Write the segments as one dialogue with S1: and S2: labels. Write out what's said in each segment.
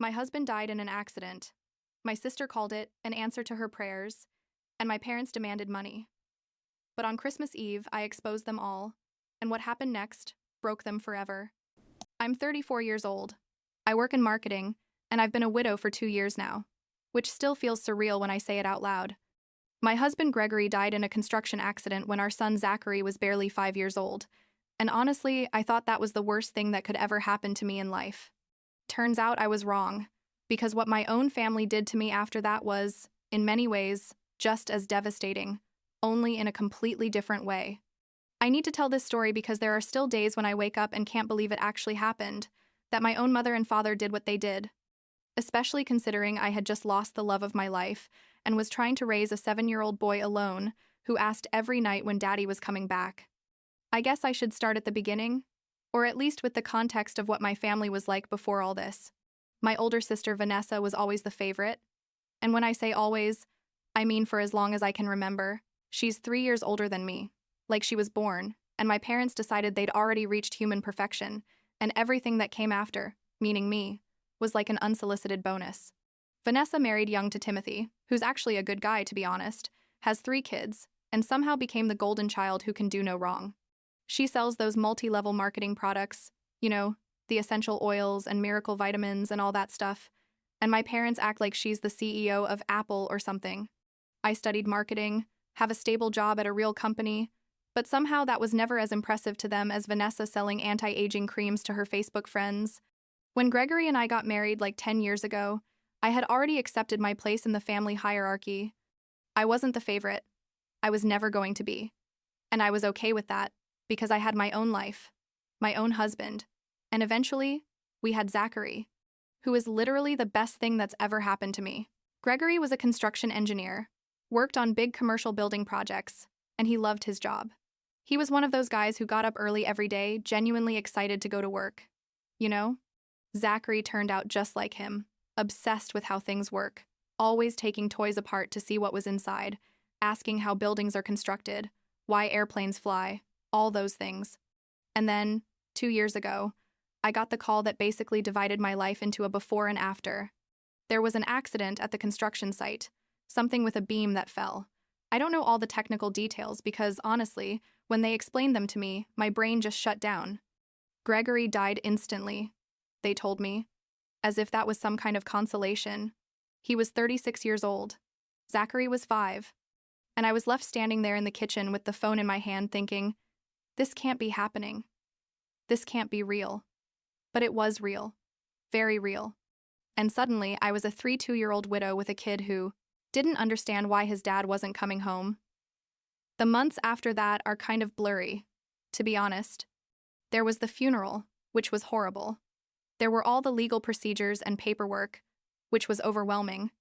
S1: My husband died in an accident. My sister called it an answer to her prayers, and my parents demanded money. But on Christmas Eve, I exposed them all, and what happened next broke them forever. I'm 34 years old. I work in marketing, and I've been a widow for 2 years now, which still feels surreal when I say it out loud. My husband Gregory died in a construction accident when our son Zachary was barely 5 years old, and honestly, I thought that was the worst thing that could ever happen to me in life. Turns out I was wrong, because what my own family did to me after that was, in many ways, just as devastating, only in a completely different way. I need to tell this story because there are still days when I wake up and can't believe it actually happened, that my own mother and father did what they did. Especially considering I had just lost the love of my life and was trying to raise a 7-year-old boy alone who asked every night when daddy was coming back. I guess I should start at the beginning, or at least with the context of what my family was like before all this. My older sister Vanessa was always the favorite, and when I say always, I mean for as long as I can remember. She's 3 years older than me, like she was born, and my parents decided they'd already reached human perfection, and everything that came after, meaning me, was like an unsolicited bonus. Vanessa married young to Timothy, who's actually a good guy to be honest, has 3 kids, and somehow became the golden child who can do no wrong. She sells those multi-level marketing products, the essential oils and miracle vitamins and all that stuff, and my parents act like she's the CEO of Apple or something. I studied marketing, have a stable job at a real company, but somehow that was never as impressive to them as Vanessa selling anti-aging creams to her Facebook friends. When Gregory and I got married like 10 years ago, I had already accepted my place in the family hierarchy. I wasn't the favorite. I was never going to be. And I was okay with that, because I had my own life, my own husband, and eventually, we had Zachary, who is literally the best thing that's ever happened to me. Gregory was a construction engineer, worked on big commercial building projects, and he loved his job. He was one of those guys who got up early every day, genuinely excited to go to work. Zachary turned out just like him, obsessed with how things work, always taking toys apart to see what was inside, asking how buildings are constructed, why airplanes fly, all those things. And then, 2 years ago, I got the call that basically divided my life into a before and after. There was an accident at the construction site, something with a beam that fell. I don't know all the technical details because, honestly, when they explained them to me, my brain just shut down. Gregory died instantly, they told me, as if that was some kind of consolation. He was 36 years old. Zachary was 5. And I was left standing there in the kitchen with the phone in my hand thinking, this can't be happening. This can't be real. But it was real. Very real. And suddenly, I was a 32-year-old widow with a kid who didn't understand why his dad wasn't coming home. The months after that are kind of blurry, to be honest. There was the funeral, which was horrible. There were all the legal procedures and paperwork, which was overwhelming.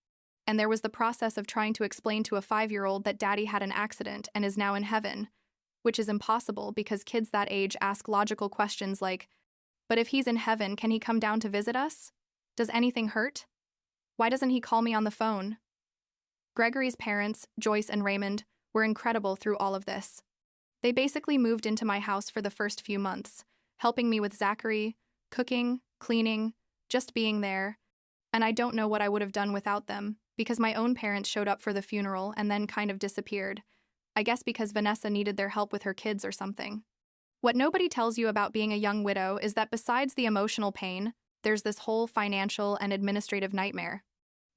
S1: And there was the process of trying to explain to a 5-year-old that daddy had an accident and is now in heaven, which is impossible because kids that age ask logical questions like, but if he's in heaven, can he come down to visit us? Does anything hurt? Why doesn't he call me on the phone? Gregory's parents, Joyce and Raymond, were incredible through all of this. They basically moved into my house for the first few months, helping me with Zachary, cooking, cleaning, just being there. And I don't know what I would have done without them, because my own parents showed up for the funeral and then kind of disappeared. I guess because Vanessa needed their help with her kids or something. What nobody tells you about being a young widow is that besides the emotional pain, there's this whole financial and administrative nightmare.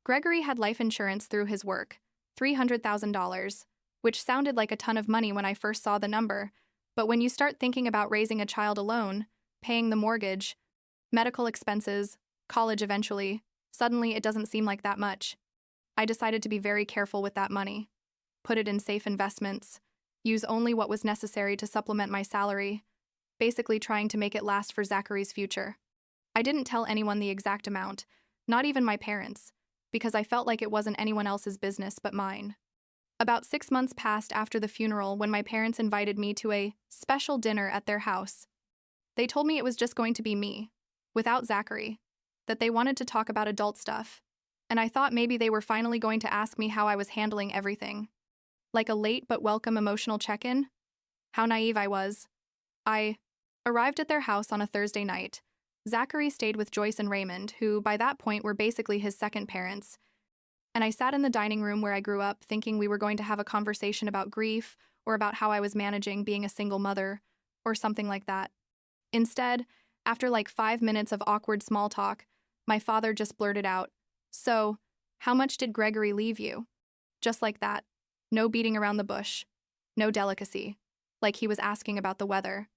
S1: Gregory had life insurance through his work, $300,000, which sounded like a ton of money when I first saw the number, but when you start thinking about raising a child alone, paying the mortgage, medical expenses, college eventually, suddenly it doesn't seem like that much. I decided to be very careful with that money. Put it in safe investments, use only what was necessary to supplement my salary, basically trying to make it last for Zachary's future. I didn't tell anyone the exact amount, not even my parents, because I felt like it wasn't anyone else's business but mine. About 6 months passed after the funeral when my parents invited me to a special dinner at their house. They told me it was just going to be me, without Zachary, that they wanted to talk about adult stuff, and I thought maybe they were finally going to ask me how I was handling everything. Like a late but welcome emotional check-in? How naive I was. I arrived at their house on a Thursday night, Zachary stayed with Joyce and Raymond, who by that point were basically his second parents. And I sat in the dining room where I grew up thinking we were going to have a conversation about grief or about how I was managing being a single mother or something like that. Instead, after like 5 minutes of awkward small talk, my father just blurted out, "So, how much did Gregory leave you?" Just like that. No beating around the bush. No delicacy. Like he was asking about the weather.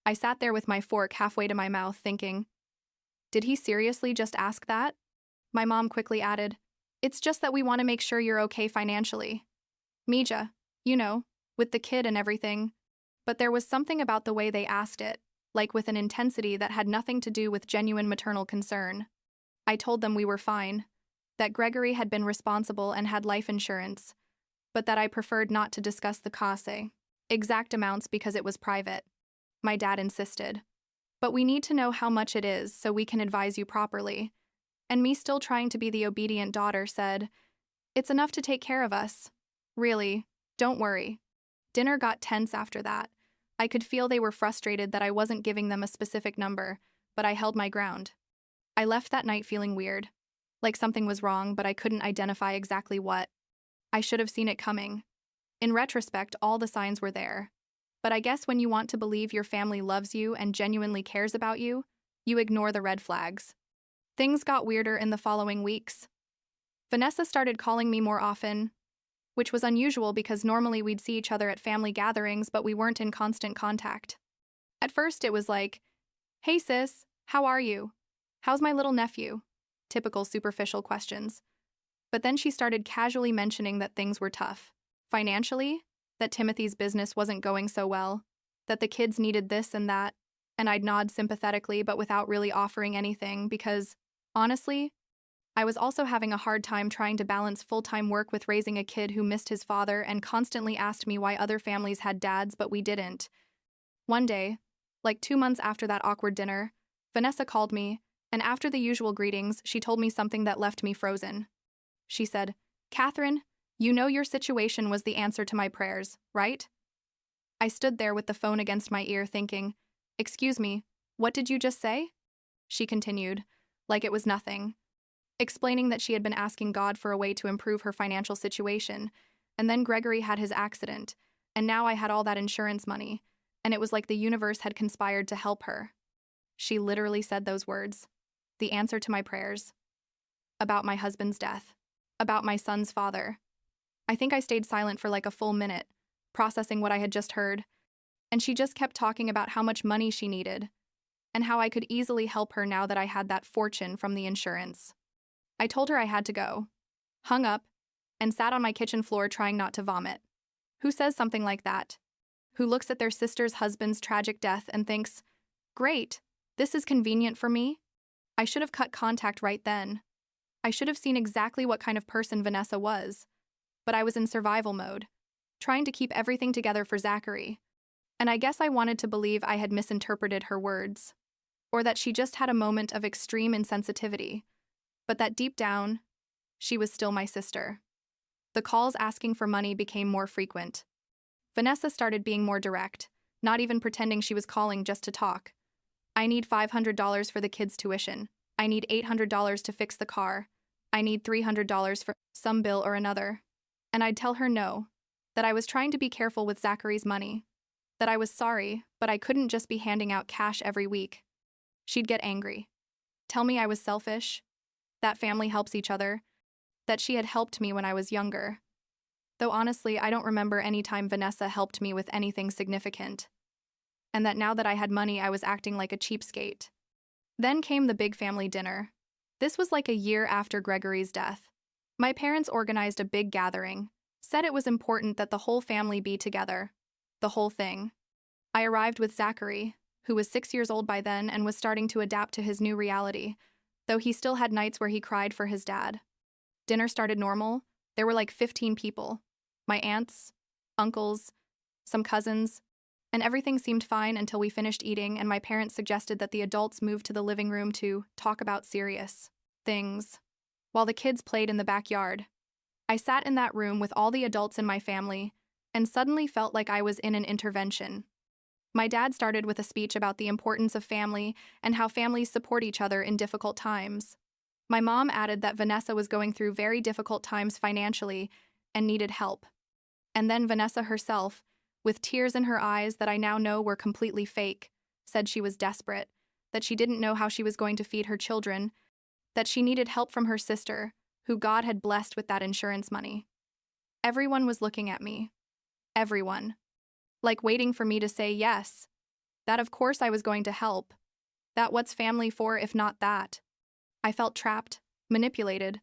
S1: I sat there with my fork halfway to my mouth thinking, did he seriously just ask that? My mom quickly added, "It's just that we want to make sure you're okay financially. Mija, you know, with the kid and everything." But there was something about the way they asked it, like with an intensity that had nothing to do with genuine maternal concern. I told them we were fine, that Gregory had been responsible and had life insurance, but that I preferred not to discuss the exact amounts because it was private. My dad insisted. "But we need to know how much it is so we can advise you properly." And me, still trying to be the obedient daughter, said, "It's enough to take care of us. Really, don't worry." Dinner got tense after that. I could feel they were frustrated that I wasn't giving them a specific number, but I held my ground. I left that night feeling weird, like something was wrong, but I couldn't identify exactly what. I should have seen it coming. In retrospect, all the signs were there. But I guess when you want to believe your family loves you and genuinely cares about you, you ignore the red flags. Things got weirder in the following weeks. Vanessa started calling me more often, which was unusual because normally we'd see each other at family gatherings, but we weren't in constant contact. At first it was like, "Hey sis, how are you? How's my little nephew?" Typical superficial questions. But then she started casually mentioning that things were tough. Financially, that Timothy's business wasn't going so well, that the kids needed this and that, and I'd nod sympathetically but without really offering anything because, honestly, I was also having a hard time trying to balance full-time work with raising a kid who missed his father and constantly asked me why other families had dads but we didn't. One day, like 2 months after that awkward dinner, Vanessa called me, and after the usual greetings, she told me something that left me frozen. She said, "Catherine, you know your situation was the answer to my prayers, right?" I stood there with the phone against my ear thinking, "Excuse me, what did you just say?" She continued, like it was nothing, explaining that she had been asking God for a way to improve her financial situation, and then Gregory had his accident, and now I had all that insurance money, and it was like the universe had conspired to help her. She literally said those words. The answer to my prayers. About my husband's death. About my son's father. I think I stayed silent for like a full minute, processing what I had just heard, and she just kept talking about how much money she needed, and how I could easily help her now that I had that fortune from the insurance. I told her I had to go, hung up, and sat on my kitchen floor trying not to vomit. Who says something like that? Who looks at their sister's husband's tragic death and thinks, "Great, this is convenient for me"? I should have cut contact right then. I should have seen exactly what kind of person Vanessa was. But I was in survival mode, trying to keep everything together for Zachary. And I guess I wanted to believe I had misinterpreted her words, or that she just had a moment of extreme insensitivity, but that deep down, she was still my sister. The calls asking for money became more frequent. Vanessa started being more direct, not even pretending she was calling just to talk. "I need $500 for the kids' tuition. I need $800 to fix the car. I need $300 for some bill or another." And I'd tell her no, that I was trying to be careful with Zachary's money, that I was sorry, but I couldn't just be handing out cash every week. She'd get angry. Tell me I was selfish, that family helps each other, that she had helped me when I was younger. Though honestly, I don't remember any time Vanessa helped me with anything significant. And that now that I had money, I was acting like a cheapskate. Then came the big family dinner. This was like a year after Gregory's death. My parents organized a big gathering, said it was important that the whole family be together. The whole thing. I arrived with Zachary, who was 6 years old by then and was starting to adapt to his new reality, though he still had nights where he cried for his dad. Dinner started normal. There were like 15 people. My aunts, uncles, some cousins, and everything seemed fine until we finished eating and my parents suggested that the adults move to the living room to talk about serious things, while the kids played in the backyard. I sat in that room with all the adults in my family and suddenly felt like I was in an intervention. My dad started with a speech about the importance of family and how families support each other in difficult times. My mom added that Vanessa was going through very difficult times financially and needed help. And then Vanessa herself, with tears in her eyes that I now know were completely fake, said she was desperate, that she didn't know how she was going to feed her children, that she needed help from her sister, who God had blessed with that insurance money. Everyone was looking at me. Everyone. Like waiting for me to say yes. That of course I was going to help. That what's family for if not that? I felt trapped, manipulated,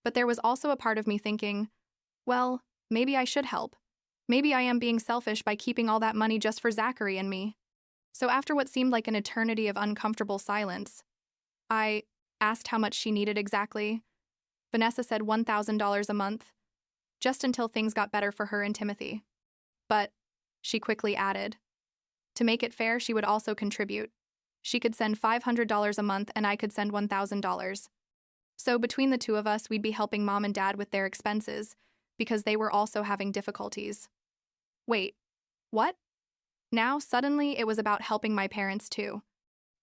S1: but there was also a part of me thinking, well, maybe I should help. Maybe I am being selfish by keeping all that money just for Zachary and me. So after what seemed like an eternity of uncomfortable silence, I asked how much she needed exactly. Vanessa said $1,000 a month, just until things got better for her and Timothy. But, she quickly added, to make it fair, she would also contribute. She could send $500 a month and I could send $1,000. So between the two of us, we'd be helping mom and dad with their expenses, because they were also having difficulties. Wait, what? Now, suddenly, it was about helping my parents too.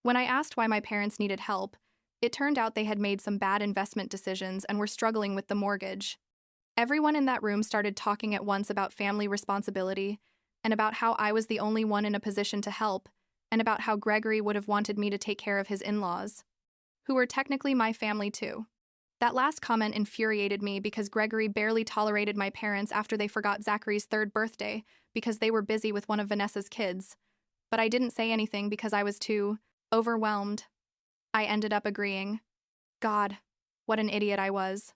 S1: When I asked why my parents needed help, it turned out they had made some bad investment decisions and were struggling with the mortgage. Everyone in that room started talking at once about family responsibility, and about how I was the only one in a position to help, and about how Gregory would have wanted me to take care of his in-laws, who were technically my family too. That last comment infuriated me because Gregory barely tolerated my parents after they forgot Zachary's 3rd birthday because they were busy with one of Vanessa's kids. But I didn't say anything because I was too overwhelmed. I ended up agreeing. God, what an idiot I was.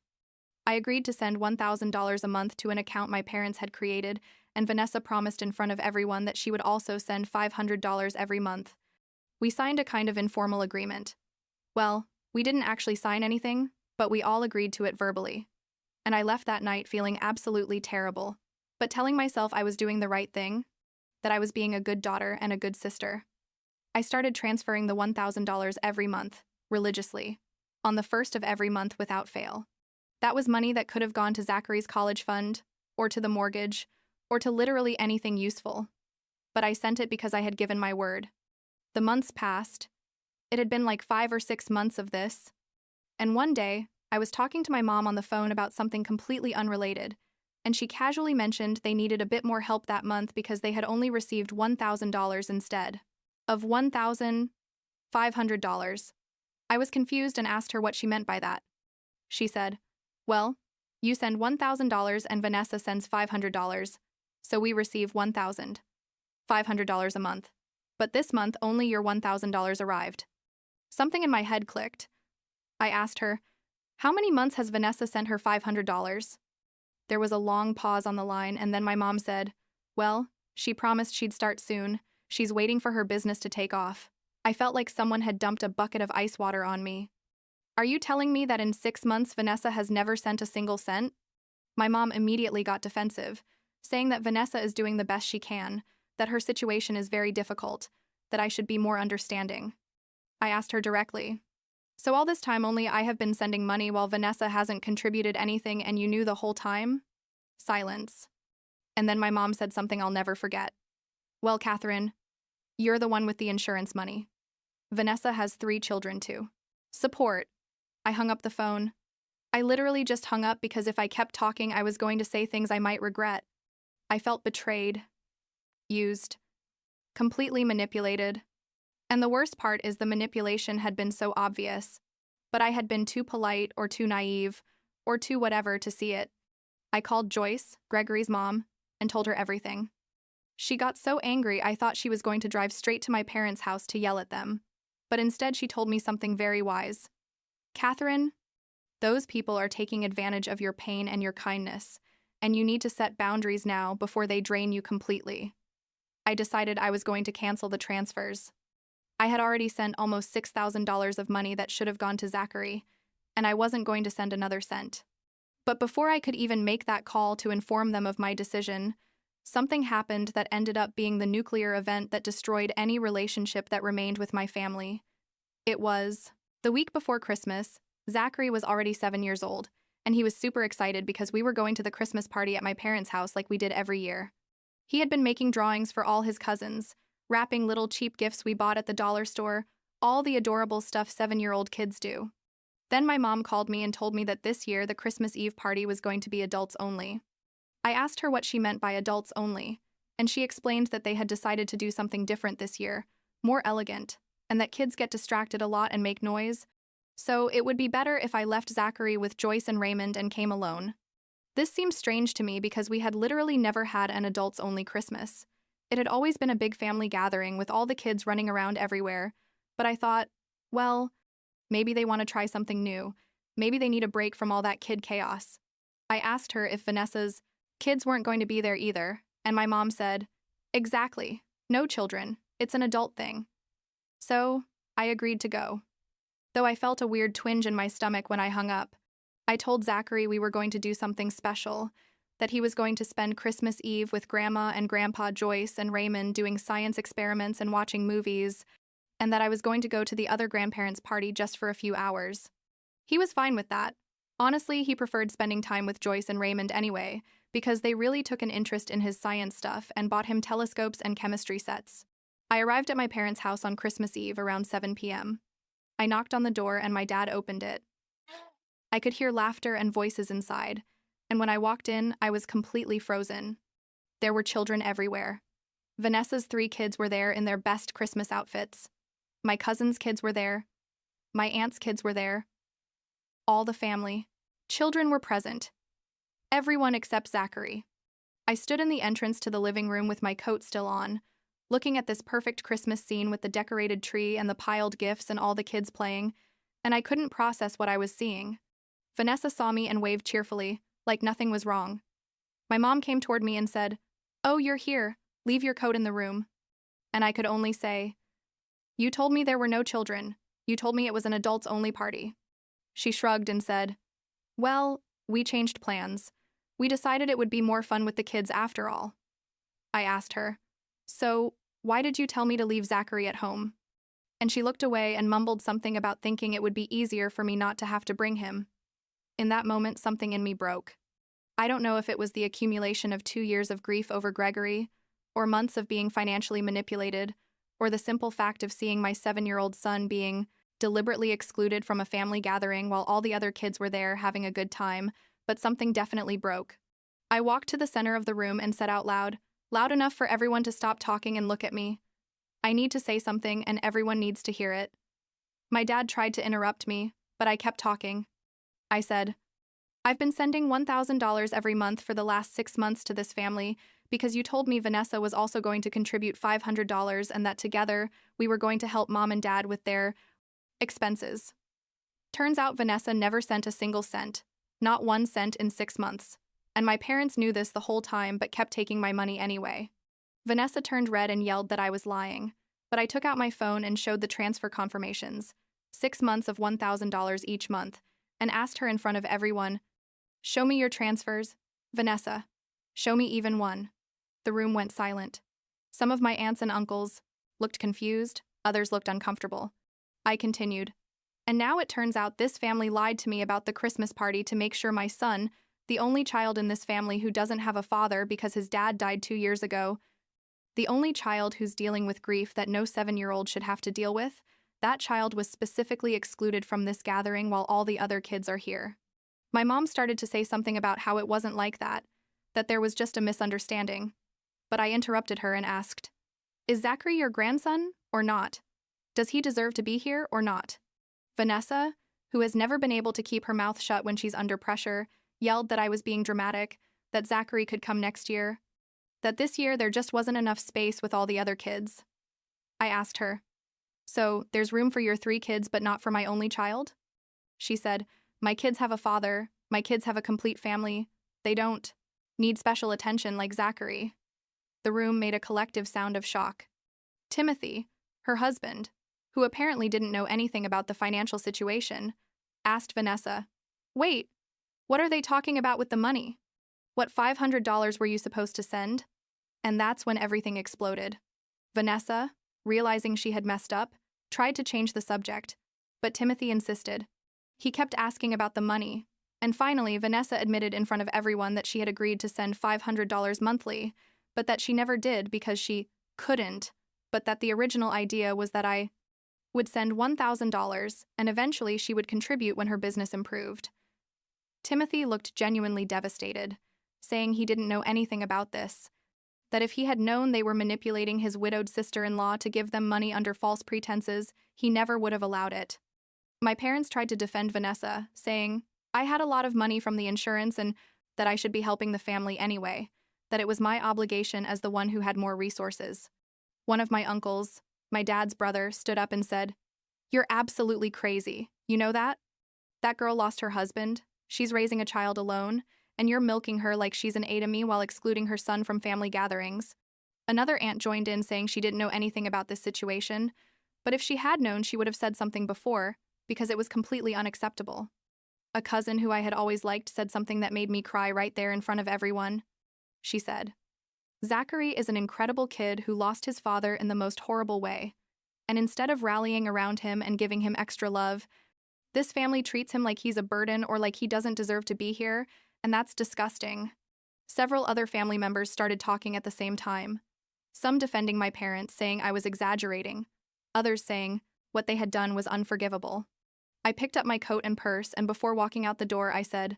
S1: I agreed to send $1,000 a month to an account my parents had created, and Vanessa promised in front of everyone that she would also send $500 every month. We signed a kind of informal agreement. Well, we didn't actually sign anything, but we all agreed to it verbally. And I left that night feeling absolutely terrible, but telling myself I was doing the right thing, that I was being a good daughter and a good sister. I started transferring the $1,000 every month, religiously, on the 1st of every month without fail. That was money that could have gone to Zachary's college fund, or to the mortgage, or to literally anything useful. But I sent it because I had given my word. The months passed. It had been like 5 or 6 months of this. And one day, I was talking to my mom on the phone about something completely unrelated, and she casually mentioned they needed a bit more help that month because they had only received $1,000 instead of $1,500. I was confused and asked her what she meant by that. She said, well, you send $1,000 and Vanessa sends $500, so we receive $1,500 a month. But this month, only your $1,000 arrived. Something in my head clicked. I asked her, how many months has Vanessa sent her $500? There was a long pause on the line, and then my mom said, well, she promised she'd start soon. She's waiting for her business to take off. I felt like someone had dumped a bucket of ice water on me. Are you telling me that in 6 months Vanessa has never sent a single cent? My mom immediately got defensive, saying that Vanessa is doing the best she can, that her situation is very difficult, that I should be more understanding. I asked her directly, so all this time only I have been sending money while Vanessa hasn't contributed anything and you knew the whole time? Silence. And then my mom said something I'll never forget. Well, Catherine, you're the one with the insurance money. Vanessa has 3 children too. Support. I hung up the phone. I literally just hung up because if I kept talking, I was going to say things I might regret. I felt betrayed, used, completely manipulated. And the worst part is the manipulation had been so obvious, but I had been too polite or too naive or too whatever to see it. I called Joyce, Gregory's mom, and told her everything. She got so angry I thought she was going to drive straight to my parents' house to yell at them, but instead she told me something very wise. Catherine, those people are taking advantage of your pain and your kindness, and you need to set boundaries now before they drain you completely. I decided I was going to cancel the transfers. I had already sent almost $6,000 of money that should have gone to Zachary, and I wasn't going to send another cent. But before I could even make that call to inform them of my decision, something happened that ended up being the nuclear event that destroyed any relationship that remained with my family. It was the week before Christmas. Zachary was already 7 years old, and he was super excited because we were going to the Christmas party at my parents' house like we did every year. He had been making drawings for all his cousins, wrapping little cheap gifts we bought at the dollar store, all the adorable stuff 7-year-old kids do. Then my mom called me and told me that this year the Christmas Eve party was going to be adults only. I asked her what she meant by adults only, and she explained that they had decided to do something different this year, more elegant, and that kids get distracted a lot and make noise, so it would be better if I left Zachary with Joyce and Raymond and came alone. This seemed strange to me because we had literally never had an adults-only Christmas. It had always been a big family gathering with all the kids running around everywhere, but I thought, well, maybe they want to try something new. Maybe they need a break from all that kid chaos. I asked her if Vanessa's kids weren't going to be there either, and my mom said, exactly, no children, it's an adult thing. So, I agreed to go. Though I felt a weird twinge in my stomach when I hung up. I told Zachary we were going to do something special, that he was going to spend Christmas Eve with Grandma and Grandpa Joyce and Raymond doing science experiments and watching movies, and that I was going to go to the other grandparents' party just for a few hours. He was fine with that. Honestly, he preferred spending time with Joyce and Raymond anyway, because they really took an interest in his science stuff and bought him telescopes and chemistry sets. I arrived at my parents' house on Christmas Eve around 7 p.m. I knocked on the door and my dad opened it. I could hear laughter and voices inside, and when I walked in, I was completely frozen. There were children everywhere. Vanessa's 3 kids were there in their best Christmas outfits. My cousin's kids were there. My aunt's kids were there. All the family. Children were present. Everyone except Zachary. I stood in the entrance to the living room with my coat still on, looking at this perfect Christmas scene with the decorated tree and the piled gifts and all the kids playing, and I couldn't process what I was seeing. Vanessa saw me and waved cheerfully, like nothing was wrong. My mom came toward me and said, "Oh, you're here. Leave your coat in the room." And I could only say, "You told me there were no children. You told me it was an adults-only party." She shrugged and said, "Well, we changed plans. We decided it would be more fun with the kids after all." I asked her, "So, why did you tell me to leave Zachary at home?" And she looked away and mumbled something about thinking it would be easier for me not to have to bring him. In that moment, something in me broke. I don't know if it was the accumulation of 2 years of grief over Gregory, or months of being financially manipulated, or the simple fact of seeing my 7-year-old son being deliberately excluded from a family gathering while all the other kids were there having a good time, but something definitely broke. I walked to the center of the room and said out loud, loud enough for everyone to stop talking and look at me, "I need to say something and everyone needs to hear it." My dad tried to interrupt me, but I kept talking. I said, "I've been sending $1,000 every month for the last 6 months to this family because you told me Vanessa was also going to contribute $500 and that together we were going to help Mom and Dad with their expenses." Turns out Vanessa never sent a single cent, not 1 cent in 6 months, and my parents knew this the whole time but kept taking my money anyway. Vanessa turned red and yelled that I was lying, but I took out my phone and showed the transfer confirmations, 6 months of $1,000 each month, and asked her in front of everyone, "Show me your transfers, Vanessa. Show me even one." The room went silent. Some of my aunts and uncles looked confused, others looked uncomfortable. I continued, "And now it turns out this family lied to me about the Christmas party to make sure my son, the only child in this family who doesn't have a father because his dad died 2 years ago, the only child who's dealing with grief that no 7-year-old should have to deal with, that child was specifically excluded from this gathering while all the other kids are here." My mom started to say something about how it wasn't like that there was just a misunderstanding. But I interrupted her and asked, "Is Zachary your grandson or not? Does he deserve to be here or not?" Vanessa, who has never been able to keep her mouth shut when she's under pressure, yelled that I was being dramatic, that Zachary could come next year, that this year there just wasn't enough space with all the other kids. I asked her, "So, there's room for your 3 kids but not for my only child?" She said, "My kids have a father, my kids have a complete family, they don't need special attention like Zachary." The room made a collective sound of shock. Timothy, her husband, who apparently didn't know anything about the financial situation, asked Vanessa, "Wait, what are they talking about with the money? What $500 were you supposed to send?" And that's when everything exploded. Vanessa, realizing she had messed up, tried to change the subject, but Timothy insisted. He kept asking about the money, and finally Vanessa admitted in front of everyone that she had agreed to send $500 monthly, but that she never did because she couldn't but that the original idea was that I would send $1,000 and eventually she would contribute when her business improved. Timothy looked genuinely devastated, saying he didn't know anything about this, that if he had known they were manipulating his widowed sister-in-law to give them money under false pretenses, he never would have allowed it. My parents tried to defend Vanessa, saying, I had a lot of money from the insurance and that I should be helping the family anyway, that it was my obligation as the one who had more resources. One of my uncles, my dad's brother, stood up and said, You're absolutely crazy. You know that? That girl lost her husband, she's raising a child alone, and you're milking her like she's an aide to me while excluding her son from family gatherings. Another aunt joined in saying she didn't know anything about this situation, but if she had known she would have said something before, because it was completely unacceptable. A cousin who I had always liked said something that made me cry right there in front of everyone. She said, Zachary is an incredible kid who lost his father in the most horrible way, and instead of rallying around him and giving him extra love, this family treats him like he's a burden or like he doesn't deserve to be here, and that's disgusting. Several other family members started talking at the same time, some defending my parents, saying I was exaggerating, others saying what they had done was unforgivable. I picked up my coat and purse, and before walking out the door, I said,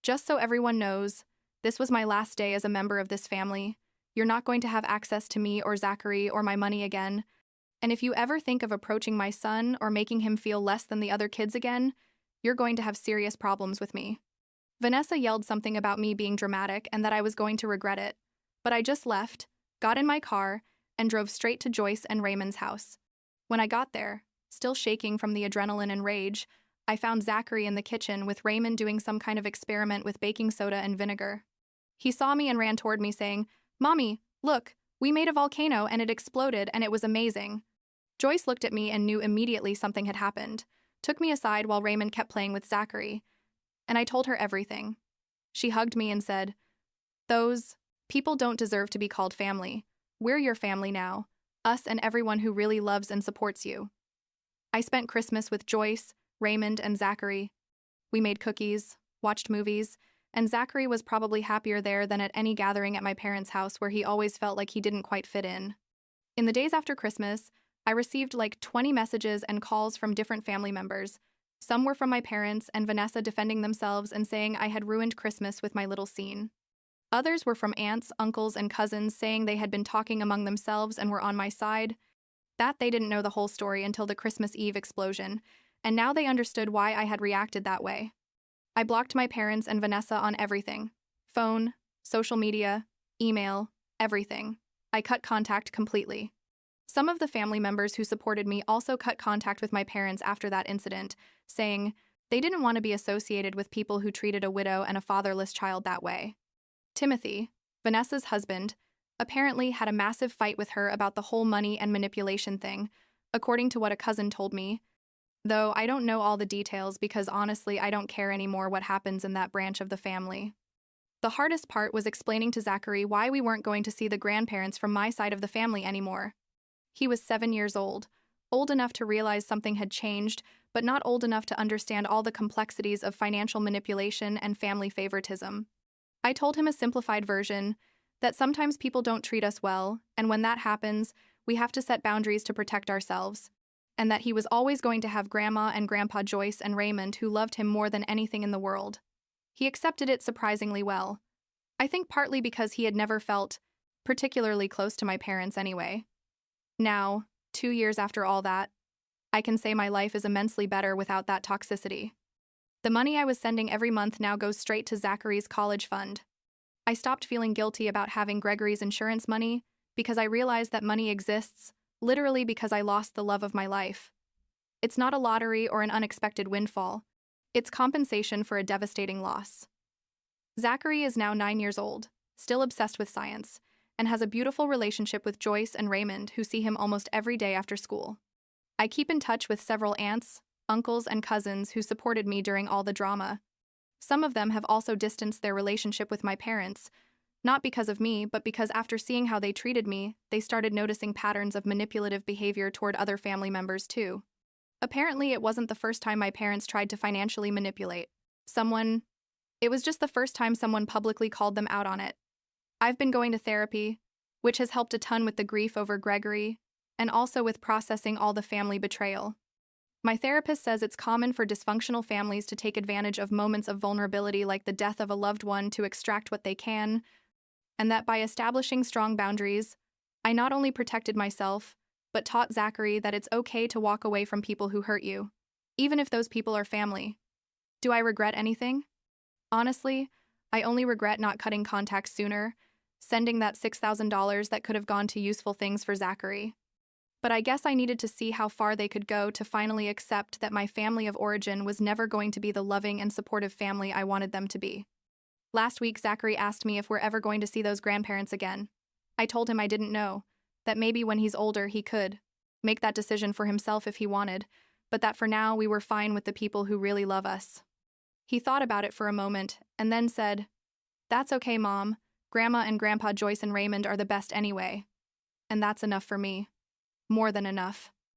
S1: Just so everyone knows, this was my last day as a member of this family. You're not going to have access to me or Zachary or my money again, and if you ever think of approaching my son or making him feel less than the other kids again, you're going to have serious problems with me. Vanessa yelled something about me being dramatic and that I was going to regret it, but I just left, got in my car, and drove straight to Joyce and Raymond's house. When I got there, still shaking from the adrenaline and rage, I found Zachary in the kitchen with Raymond doing some kind of experiment with baking soda and vinegar. He saw me and ran toward me saying, Mommy, look, we made a volcano and it exploded and it was amazing. Joyce looked at me and knew immediately something had happened, took me aside while Raymond kept playing with Zachary, and I told her everything. She hugged me and said, Those people don't deserve to be called family. We're your family now, us and everyone who really loves and supports you. I spent Christmas with Joyce, Raymond, and Zachary. We made cookies, watched movies, and Zachary was probably happier there than at any gathering at my parents' house where he always felt like he didn't quite fit in. In the days after Christmas, I received like 20 messages and calls from different family members. Some were from my parents and Vanessa defending themselves and saying I had ruined Christmas with my little scene. Others were from aunts, uncles, and cousins saying they had been talking among themselves and were on my side. That they didn't know the whole story until the Christmas Eve explosion, and now they understood why I had reacted that way. I blocked my parents and Vanessa on everything. Phone, social media, email, everything. I cut contact completely. Some of the family members who supported me also cut contact with my parents after that incident, saying they didn't want to be associated with people who treated a widow and a fatherless child that way. Timothy, Vanessa's husband, apparently had a massive fight with her about the whole money and manipulation thing, according to what a cousin told me, though I don't know all the details because honestly I don't care anymore what happens in that branch of the family. The hardest part was explaining to Zachary why we weren't going to see the grandparents from my side of the family anymore. He was 7 years old enough to realize something had changed, but not old enough to understand all the complexities of financial manipulation and family favoritism. I told him a simplified version, that sometimes people don't treat us well, and when that happens, we have to set boundaries to protect ourselves, and that he was always going to have Grandma and Grandpa Joyce and Raymond who loved him more than anything in the world. He accepted it surprisingly well. I think partly because he had never felt particularly close to my parents anyway. Now, 2 years after all that, I can say my life is immensely better without that toxicity. The money I was sending every month now goes straight to Zachary's college fund. I stopped feeling guilty about having Gregory's insurance money because I realized that money exists, literally because I lost the love of my life. It's not a lottery or an unexpected windfall. It's compensation for a devastating loss. Zachary is now 9 years old, still obsessed with science, and has a beautiful relationship with Joyce and Raymond, who see him almost every day after school. I keep in touch with several aunts, uncles, and cousins who supported me during all the drama. Some of them have also distanced their relationship with my parents, not because of me, but because after seeing how they treated me, they started noticing patterns of manipulative behavior toward other family members too. Apparently, it wasn't the first time my parents tried to financially manipulate someone. It was just the first time someone publicly called them out on it. I've been going to therapy, which has helped a ton with the grief over Gregory, and also with processing all the family betrayal. My therapist says it's common for dysfunctional families to take advantage of moments of vulnerability like the death of a loved one to extract what they can, and that by establishing strong boundaries, I not only protected myself, but taught Zachary that it's okay to walk away from people who hurt you, even if those people are family. Do I regret anything? Honestly, I only regret not cutting contact sooner, sending that $6,000 that could have gone to useful things for Zachary. But I guess I needed to see how far they could go to finally accept that my family of origin was never going to be the loving and supportive family I wanted them to be. Last week, Zachary asked me if we're ever going to see those grandparents again. I told him I didn't know, that maybe when he's older he could make that decision for himself if he wanted, but that for now we were fine with the people who really love us. He thought about it for a moment and then said, "That's okay, Mom. Grandma and Grandpa Joyce and Raymond are the best anyway." And that's enough for me. More than enough.